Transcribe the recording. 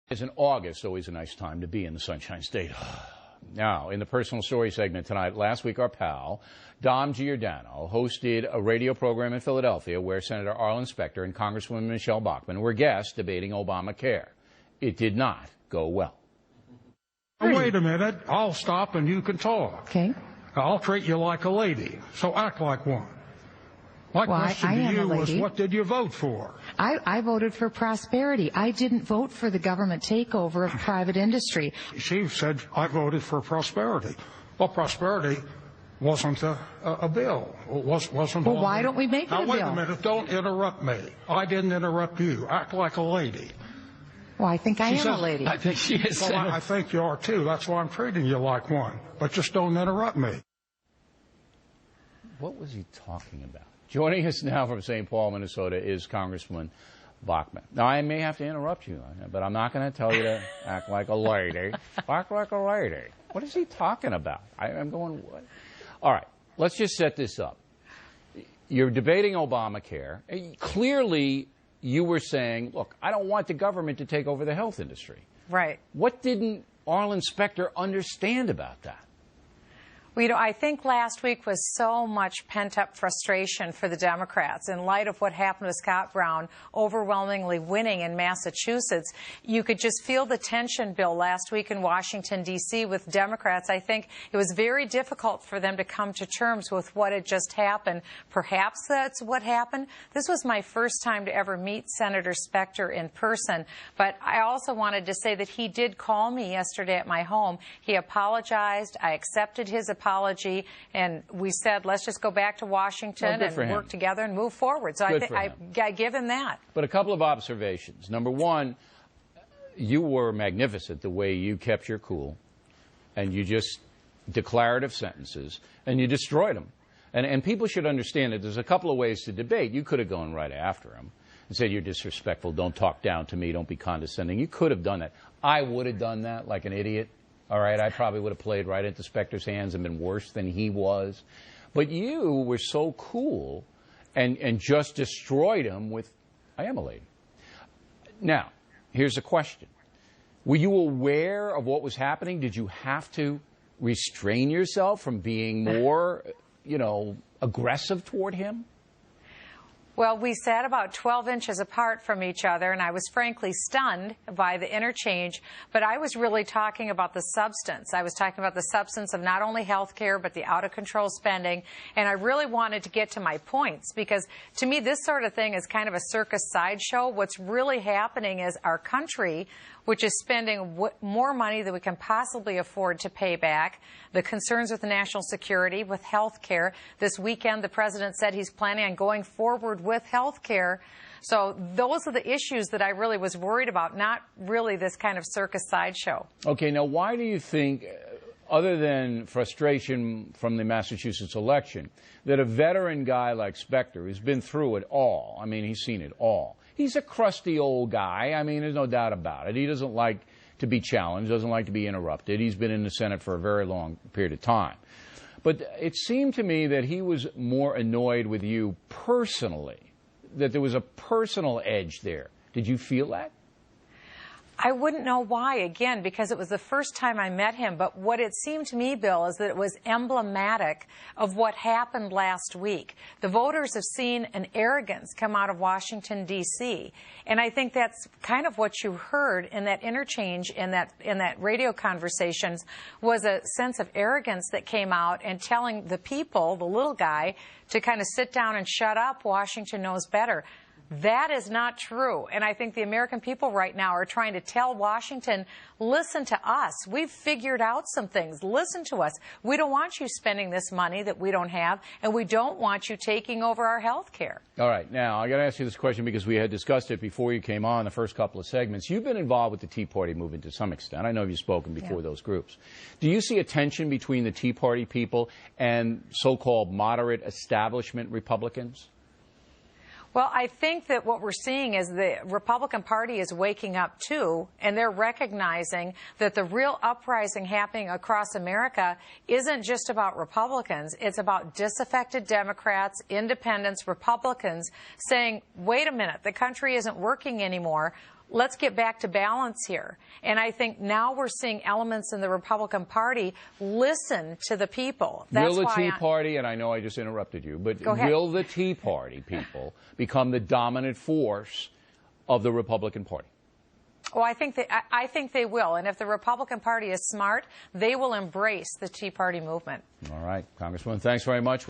It's in August, always a nice time to be in the Sunshine State. Now, in the personal story segment tonight, last week our pal, Dom Giordano, hosted a radio program in Philadelphia where Senator Arln Specter and Congresswoman Michelle Bchmann were guests debating Obamacare. It did not go well. Wait a minute. I'll stop and you can talk. Okay. I'll treat you like a lady, so act like one. My question to you was, what did you vote for? I voted for prosperity. I didn't vote for the government takeover of private industry. She said, I voted for prosperity. Well, prosperity wasn't a bill. Wasn't. Well, why don't we make it a bill? Now, wait a minute. Don't interrupt me. I didn't interrupt you. Act like a lady. Well, I think I am a lady. I think she is. Well, I think you are, too. That's why I'm treating you like one. But just don't interrupt me. What was he talking about? Joining us now from St. Paul, Minnesota, is Congresswoman Bchmann. Now, I may have to interrupt you, but I'm not going to tell you to act like a lady. Act like a lady. What is he talking about? I'm going, what? All right, let's just set this up. You're debating Obamacare. Clearly, you were saying, look, I don't want the government to take over the health industry. Right. What didn't Arlen Specter understand about that? Well, you know, I think last week was so much pent-up frustration for the Democrats in light of what happened with Scott Brown overwhelmingly winning in Massachusetts. You could just feel the tension, Bill, last week in Washington, D.C. with Democrats. I think it was very difficult for them to come to terms with what had just happened. Perhaps that's what happened. This was my first time to ever meet Senator Specter in person, but I also wanted to say that he did call me yesterday at my home. He apologized. I accepted his apology, and we said, let's just go back to Washington and work together and move forward. So I give him that. But a couple of observations. Number one, you were magnificent the way you kept your cool, and you just declarative sentences, and you destroyed them. And people should understand that there's a couple of ways to debate. You could have gone right after him and said, you're disrespectful, don't talk down to me, don't be condescending. You could have done that. I would have done that like an idiot. All right, I probably would have played right into Specter's hands and been worse than he was. But you were so cool and just destroyed him with, I am a lady. Now, here's a question. Were you aware of what was happening? Did you have to restrain yourself from being more, aggressive toward him? Well, we sat about 12 inches apart from each other, and I was frankly stunned by the interchange, but I was really talking about the substance. I was talking about the substance of not only health care, but the out-of-control spending, and I really wanted to get to my points, because to me, this sort of thing is kind of a circus sideshow. What's really happening is our country, which is spending more money than we can possibly afford to pay back, the concerns with national security, with health care. This weekend, the president said he's planning on going forward with health care. So those are the issues that I really was worried about, not really this kind of circus sideshow. Okay, now why do you think, other than frustration from the Massachusetts election, that a veteran guy like Specter, who's been through it all, I mean, he's seen it all, he's a crusty old guy. I mean, there's no doubt about it. He doesn't like to be challenged, doesn't like to be interrupted. He's been in the Senate for a very long period of time. But it seemed to me that he was more annoyed with you personally, that there was a personal edge there. Did you feel that? I wouldn't know why, again, because it was the first time I met him. But what it seemed to me, Bill, is that it was emblematic of what happened last week. The voters have seen an arrogance come out of Washington, D.C., and I think that's kind of what you heard in that interchange, in that radio conversations, was a sense of arrogance that came out and telling the people, the little guy, to kind of sit down and shut up. Washington knows better. That is not true. And I think the American people right now are trying to tell Washington, listen to us. We've figured out some things. Listen to us. We don't want you spending this money that we don't have, and we don't want you taking over our health care. All right. Now, I got to ask you this question because we had discussed it before you came on, the first couple of segments. You've been involved with the Tea Party movement to some extent. I know you've spoken before those groups. Do you see a tension between the Tea Party people and so-called moderate establishment Republicans? Well, I think that what we're seeing is the Republican Party is waking up, too, and they're recognizing that the real uprising happening across America isn't just about Republicans. It's about disaffected Democrats, independents, Republicans saying, wait a minute, the country isn't working anymore. let's get back to balance here. And I think now we're seeing elements in the Republican Party listen to the people. Will the Tea Party, and I know I just interrupted you, but will the Tea Party people become the dominant force of the Republican Party? Oh, I think they will. And if the Republican Party is smart, they will embrace the Tea Party movement. All right, Congresswoman, thanks very much.